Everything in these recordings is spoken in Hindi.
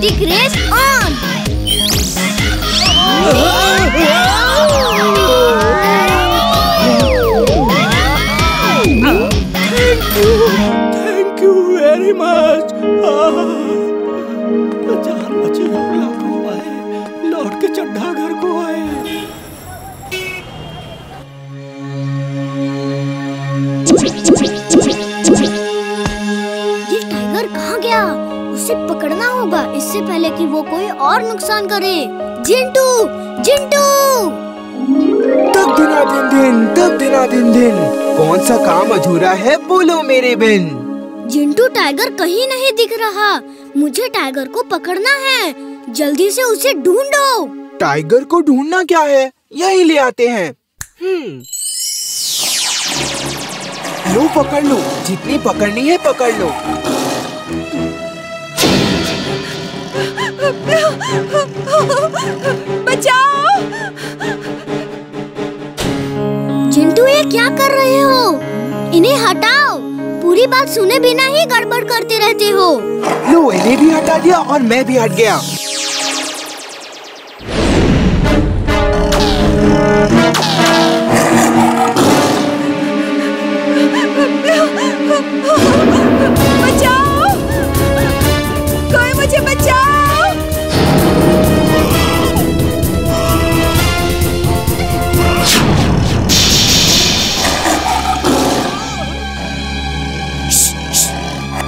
Athletic race on. Thank you very much. जान बची, लौट के चड्ढा घर को आए। ये टाइगर कहाँ गया? उसे पकड़ना होगा इससे पहले कि वो कोई और नुकसान करे। जिंटू, जिंटू! तक दिना दिन दिन कौन सा काम अधूरा है, बोलो मेरे बिन। जिंटू, टाइगर कहीं नहीं दिख रहा। मुझे टाइगर को पकड़ना है। जल्दी से उसे ढूंढो। टाइगर को ढूंढना क्या है, यही ले आते हैं। लो पकड़ लो, जितनी पकड़नी है पकड़ लो। बचाओ! जिंटू, ये क्या कर रहे हो? इन्हें हटाओ। पूरी बात सुने बिना ही गड़बड़ करते रहते हो। लो, इन्हें भी हटा दिया और मैं भी हट गया। बचाओ! कोई मुझे बचाओ!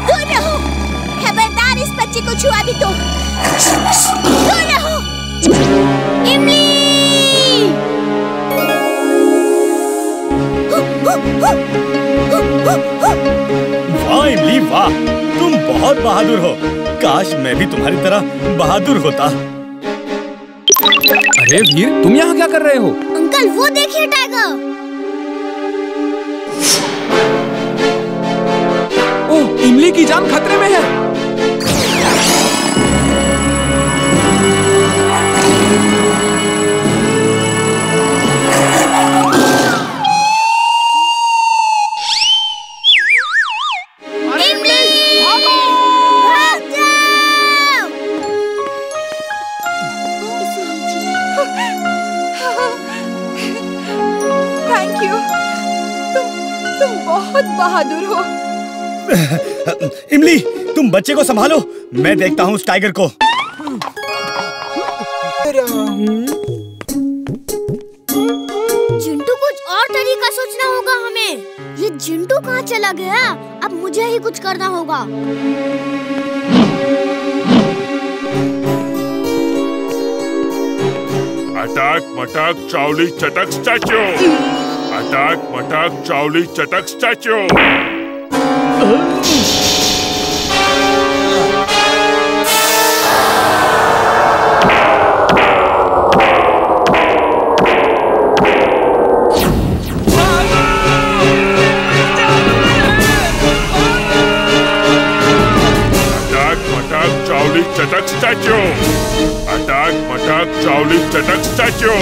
दूर रहो! खबरदार, इस बच्चे को छुआ भी तो। दूर रहो! इमली! वाह इमली वाह, तुम बहुत बहादुर हो। काश मैं भी तुम्हारी तरह बहादुर होता। अरे वीर, तुम यहाँ क्या कर रहे हो? अंकल, वो देखिए टाइगर। ओह, इमली की जान खतरे में है। थैंक यू, तुम बहुत बहादुर हो। इमली, तुम बच्चे को संभालो, मैं देखता हूँ उस टाइगर को। जिंटू, कुछ और तरीका सोचना होगा हमें। ये जिंटू कहाँ चला गया? अब मुझे ही कुछ करना होगा। अटक मटक चावली चटक स्टैच्यू। अटक मटक चावली चटक स्टैच्यू। चटक स्टैच्यू। अटक मटक चावली चटक स्टैच्यू।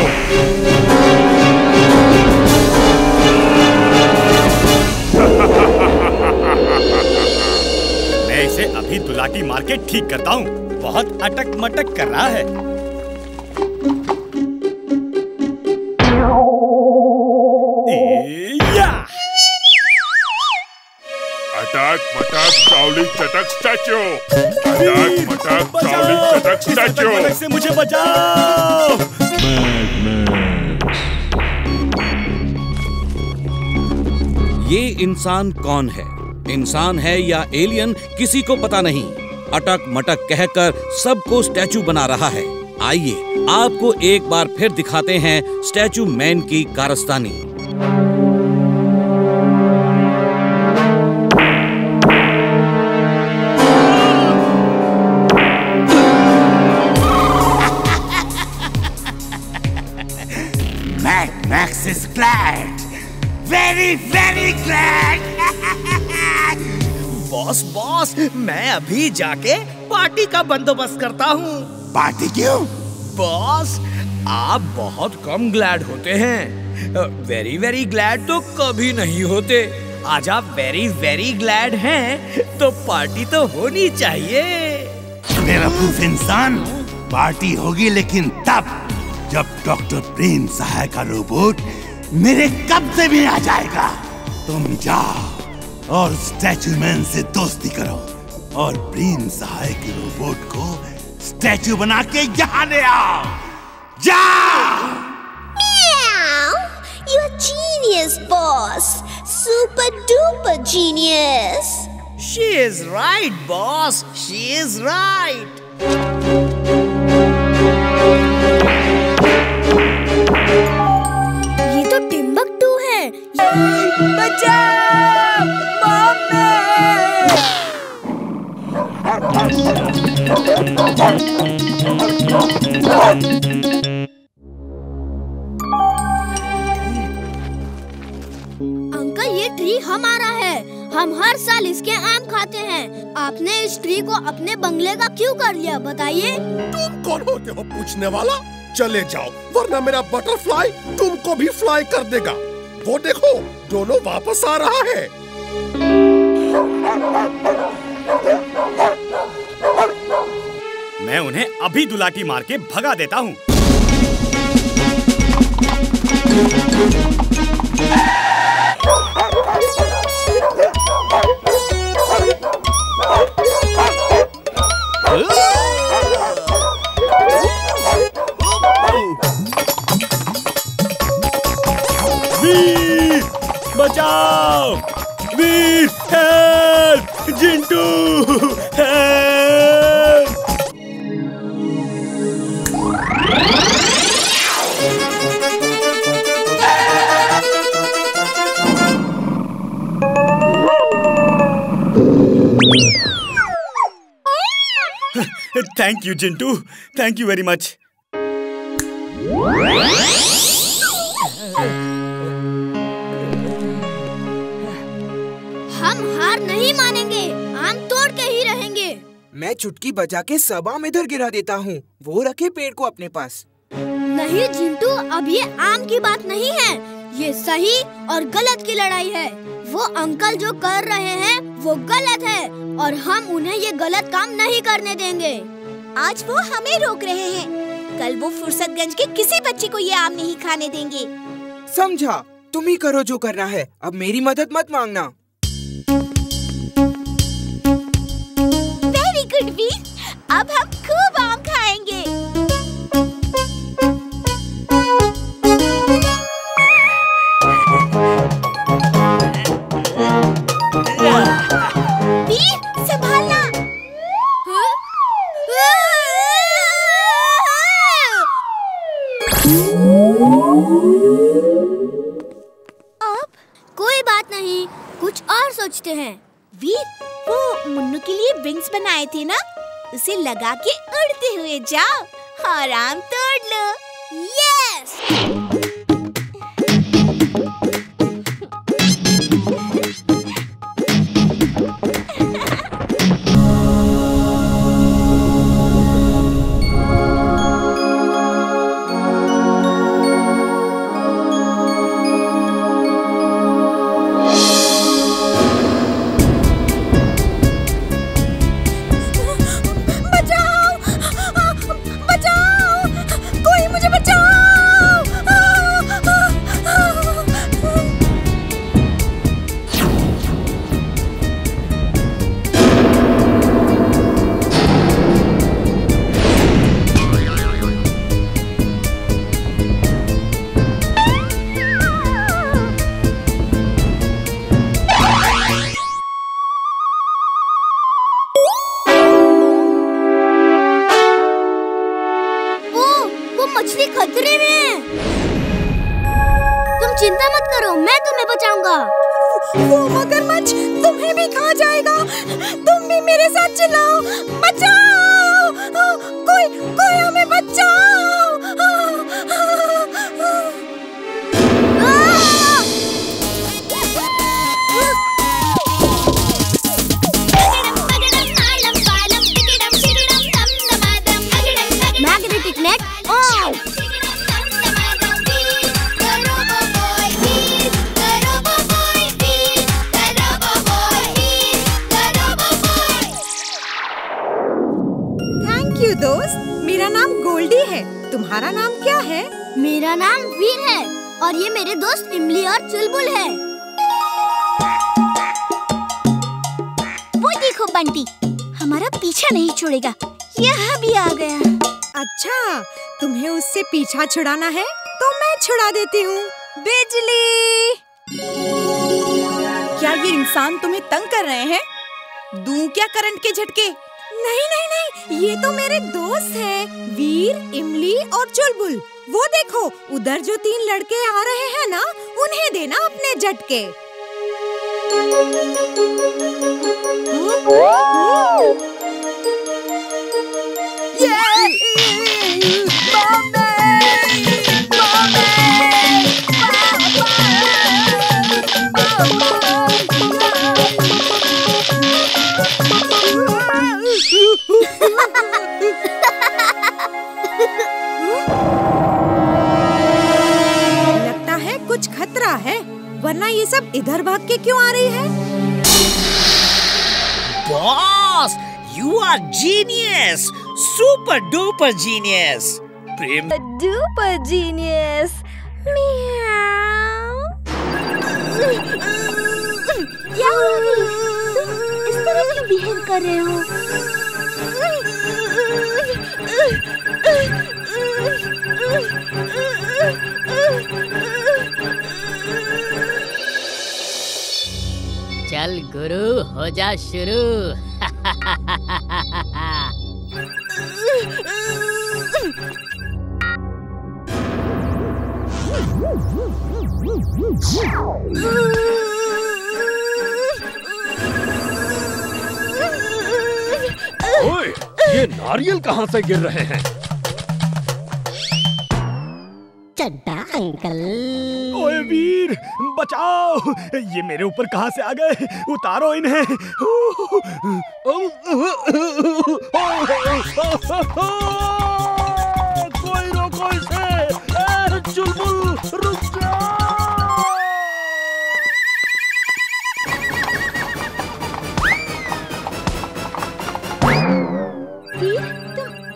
मैं इसे अभी दुलाटी मार के ठीक करता हूँ। बहुत अटक मटक कर रहा है। अटक मटक चावली चटक स्टैच्यू। अटक मटक चावली चटक स्टैच्यू। से मुझे बचाओ। ये इंसान कौन है? इंसान है या एलियन, किसी को पता नहीं। अटक मटक कहकर सबको स्टैचू बना रहा है। आइए आपको एक बार फिर दिखाते हैं स्टैचू मैन की कारस्तानी। Max is glad, very very glad. Boss, मैं अभी जाके पार्टी का बंदोबस्त करता हूँ। पार्टी क्यों? बॉस, आप बहुत कम ग्लैड होते हैं। वेरी वेरी ग्लैड तो कभी नहीं होते। आज आप वेरी वेरी ग्लैड हैं, तो पार्टी तो होनी चाहिए। बेवकूफ इंसान। पार्टी होगी लेकिन तब जब डॉक्टर प्रेम सहाय का रोबोट मेरे कब्जे में आ जाएगा। तुम जाओ और स्टैचू मैन से दोस्ती करो और प्रेम सहाय के रोबोट को स्टैचू बना के यहाँ ले आओ। जाओ। You're genius, boss. Super duper genius. She is right, boss. She is right. ये तो टिम्बकटू है। बचाओ मम्मी। अंकल, ये ट्री हमारा है। हम हर साल इसके आम खाते हैं। आपने इस ट्री को अपने बंगले का क्यों कर लिया, बताइए। तुम कौन होते हो पूछने वाला? चले जाओ, वरना मेरा बटरफ्लाई तुमको भी फ्लाई कर देगा। वो देखो, दोनों वापस आ रहा है। मैं उन्हें अभी दुलाटी मार के भगा देता हूँ। वीर बचाओ! Veer help! Jintu help! Thank you Jintu, thank you very much. हम हार नहीं मानेंगे, आम तोड़ के ही रहेंगे। मैं चुटकी बजा के सब आम इधर गिरा देता हूँ। वो रखे पेड़ को अपने पास। नहीं जिंटू, अब ये आम की बात नहीं है। ये सही और गलत की लड़ाई है। वो अंकल जो कर रहे हैं वो गलत है और हम उन्हें ये गलत काम नहीं करने देंगे। आज वो हमें रोक रहे हैं, कल वो फुर्सतगंज के किसी बच्चे को ये आम नहीं खाने देंगे। समझा? तुम ही करो जो करना है, अब मेरी मदद मत मांगना। वेरी गुड वीर, अब हम खूब आम खाएंगे। वीर, संभालना। अब कोई बात नहीं, कुछ और सोचते हैं। वीर, वो मुन्नू के लिए विंग्स बनाए थे ना, उसे लगा के उड़ते हुए जाओ और आम तोड़ लो। यस! मछली खतरे में है। तुम चिंता मत करो, मैं तुम्हें बचाऊंगा। वो मगरमच्छ तुम्हें भी खा जाएगा। तुम भी मेरे साथ चिल्लाओ, बचाओ! कोई हमें बचाओ! Magnetic net on. दोस्त, मेरा नाम गोल्डी है। तुम्हारा नाम क्या है? मेरा नाम वीर है और ये मेरे दोस्त इमली और चुलबुल है। वो देखो बंटी, हमारा पीछा नहीं छोड़ेगा। यहाँ भी आ गया। अच्छा, तुम्हें उससे पीछा छुड़ाना है तो मैं छुड़ा देती हूँ। बिजली! क्या ये इंसान तुम्हें तंग कर रहे हैं? दूं क्या करंट के झटके? नहीं नहीं नहीं, ये तो मेरे दोस्त हैं, वीर, इमली और चुलबुल। वो देखो, उधर जो 3 लड़के आ रहे हैं ना, उन्हें देना अपने झटके। लगता है कुछ खतरा है, वरना ये सब इधर भाग के क्यों आ रही है? Boss, you are genius, super duper genius. Prem duper genius. म्याऊ। क्या हुआ? तुम इस तरह क्यों बिहेव कर रहे हो? चल गुरु, हो जा शुरू। ओए, ये नारियल कहाँ से गिर रहे हैं? चड्डा अंकल। ओए वीर, बचाओ! ये मेरे ऊपर कहाँ से आ गए? उतारो इन्हें। कोई रोको इसे! चुलबुल, रुक जा!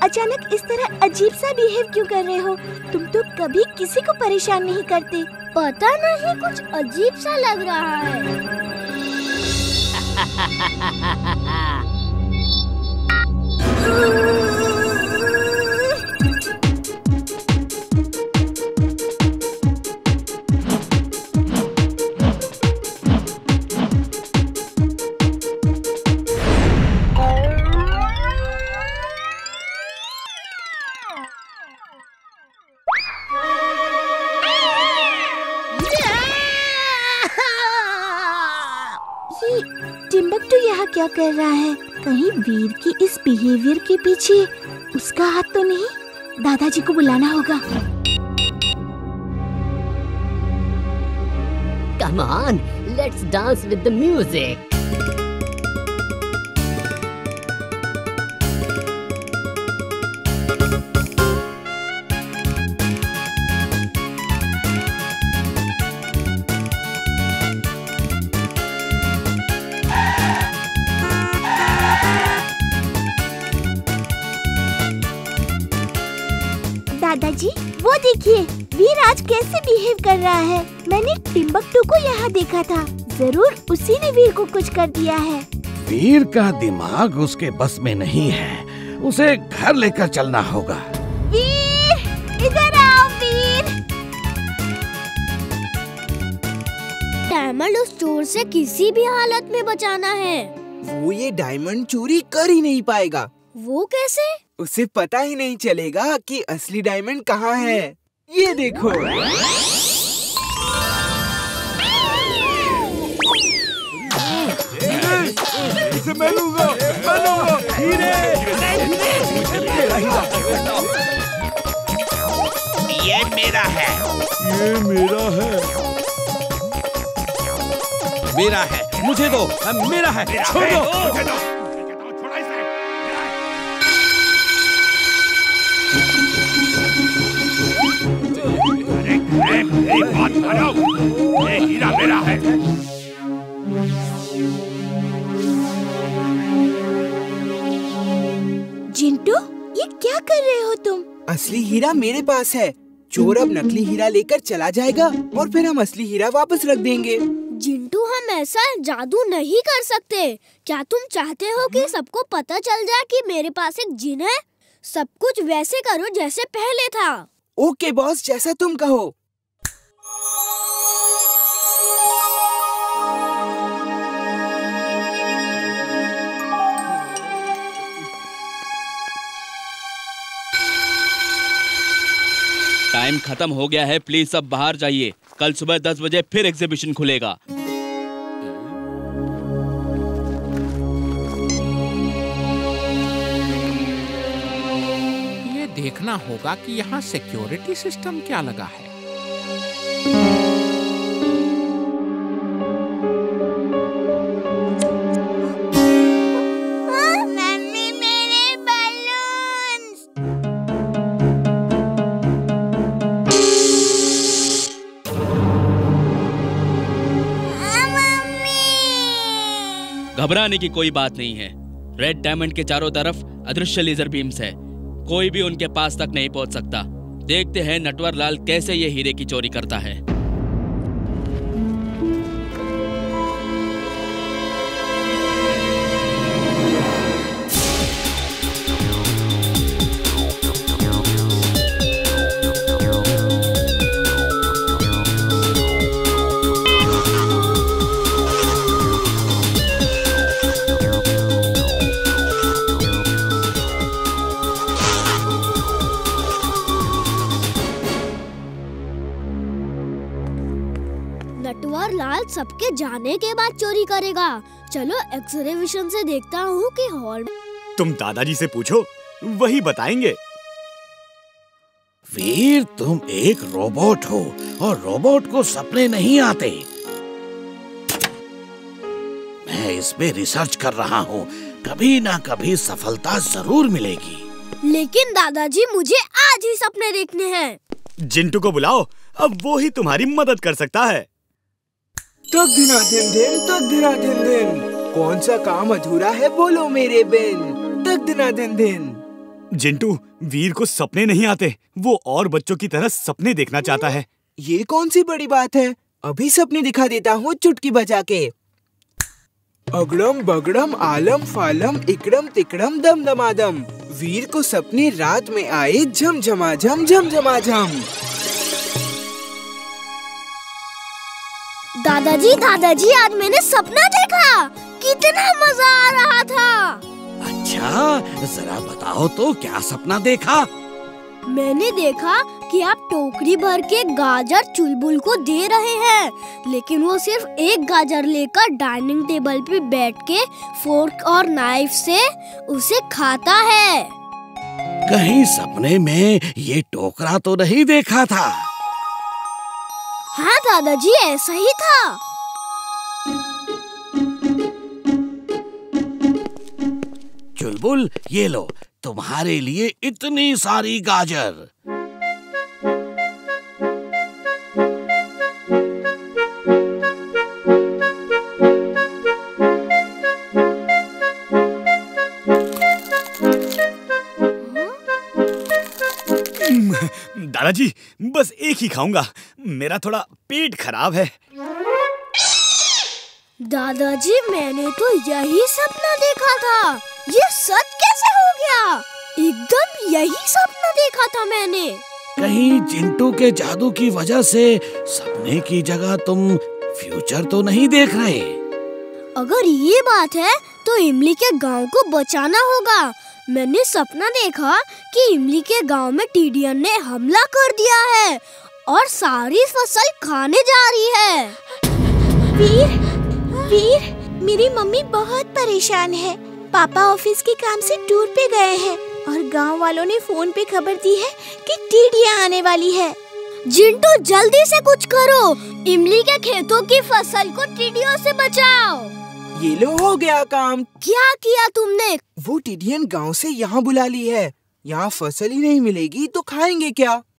अचानक इस तरह अजीब सा बिहेव क्यों कर रहे हो? तुम तो कभी किसी को परेशान नहीं करते। पता नहीं, कुछ अजीब सा लग रहा है। टिम्बकटू यहाँ क्या कर रहा है? कहीं वीर की इस बिहेवियर के पीछे उसका हाथ तो नहीं? दादाजी को बुलाना होगा। Come on, let's dance with the music. दादाजी, वो देखिए, वीर आज कैसे बिहेव कर रहा है। मैंने टिम्बकटू को यहाँ देखा था। जरूर उसी ने वीर को कुछ कर दिया है। वीर का दिमाग उसके बस में नहीं है, उसे घर लेकर चलना होगा। वीर, इधर आओ वीर। डायमंड उस चोर से किसी भी हालत में बचाना है। वो ये डायमंड चोरी कर ही नहीं पाएगा। वो कैसे? उसे पता ही नहीं चलेगा कि असली डायमंड कहाँ है। ये देखो। इसे मैं लूंगा, मैं लूंगा। ये मेरा है। ये मेरा है। मेरा है, मुझे दो। मेरा है, छोड़ दो। मेरी बात मानो, ये हीरा मेरा है। जिंटू, ये क्या कर रहे हो तुम? असली हीरा मेरे पास है। चोर अब नकली हीरा लेकर चला जाएगा और फिर हम असली हीरा वापस रख देंगे। जिंटू, हम ऐसा जादू नहीं कर सकते। क्या तुम चाहते हो कि सबको पता चल जाए कि मेरे पास एक जिन है? सब कुछ वैसे करो जैसे पहले था। ओके बॉस, जैसा तुम कहो। टाइम खत्म हो गया है, प्लीज सब बाहर जाइए। कल सुबह 10 बजे फिर एग्जीबिशन खुलेगा। ये देखना होगा कि यहाँ सिक्योरिटी सिस्टम क्या लगा है। मम्मी, मेरे बलून्स। घबराने की कोई बात नहीं है। रेड डायमंड के चारों तरफ अदृश्य लेजर बीम्स है, कोई भी उनके पास तक नहीं पहुंच सकता। देखते हैं नटवर लाल कैसे ये हीरे की चोरी करता है। नटवर लाल सबके जाने के बाद चोरी करेगा। चलो एक्सरेविशन से देखता हूँ कि हॉल में। तुम दादाजी से पूछो, वही बताएंगे। वीर, तुम एक रोबोट हो और रोबोट को सपने नहीं आते। मैं इस पे रिसर्च कर रहा हूँ, कभी ना कभी सफलता जरूर मिलेगी। लेकिन दादाजी, मुझे आज ही सपने देखने हैं। जिंटू को बुलाओ, अब वो ही तुम्हारी मदद कर सकता है। तक दिना दिन दिन, तक दिना दिन दिन, कौन सा काम अधूरा है बोलो मेरे बिन। तक दिना दिन दिन। जिंटू, वीर को सपने नहीं आते, वो और बच्चों की तरह सपने देखना चाहता है। ये कौन सी बड़ी बात है, अभी सपने दिखा देता हूँ चुटकी बजा के। अगड़म बगड़म आलम फालम इकड़म तिकड़म दम दमादम, वीर को सपने रात में आए झमझमाझम झमझमाझम। दादाजी, दादाजी, आज मैंने सपना देखा, कितना मजा आ रहा था। अच्छा, जरा बताओ तो क्या सपना देखा? मैंने देखा कि आप टोकरी भर के गाजर चुलबुल को दे रहे हैं, लेकिन वो सिर्फ एक गाजर लेकर डाइनिंग टेबल पे बैठ के फोर्क और नाइफ से उसे खाता है। कहीं सपने में ये टोकरा तो नहीं देखा था? हाँ दादाजी, ऐसा ही था। चुलबुल, ये लो, तुम्हारे लिए इतनी सारी गाजर। दादाजी, बस एक ही खाऊंगा, मेरा थोड़ा पेट खराब है। दादाजी, मैंने तो यही सपना देखा था। ये सच कैसे हो गया? एकदम यही सपना देखा था मैंने। कहीं चिंटू के जादू की वजह से सपने की जगह तुम फ्यूचर तो नहीं देख रहे? अगर ये बात है तो इमली के गांव को बचाना होगा। मैंने सपना देखा कि इमली के गांव में टिडियन ने हमला कर दिया है और सारी फसल खाने जा रही है। वीर, वीर, मेरी मम्मी बहुत परेशान है। पापा ऑफिस के काम से टूर पे गए हैं और गांव वालों ने फोन पे खबर दी है कि टिड्डियां आने वाली है। जिंटू, जल्दी से कुछ करो, इमली के खेतों की फसल को टिड्डियों से बचाओ। ये लो, हो गया काम। क्या किया तुमने? वो टिडियन गांव से यहाँ बुला ली है। यहाँ फसल ही नहीं मिलेगी तो खाएंगे क्या?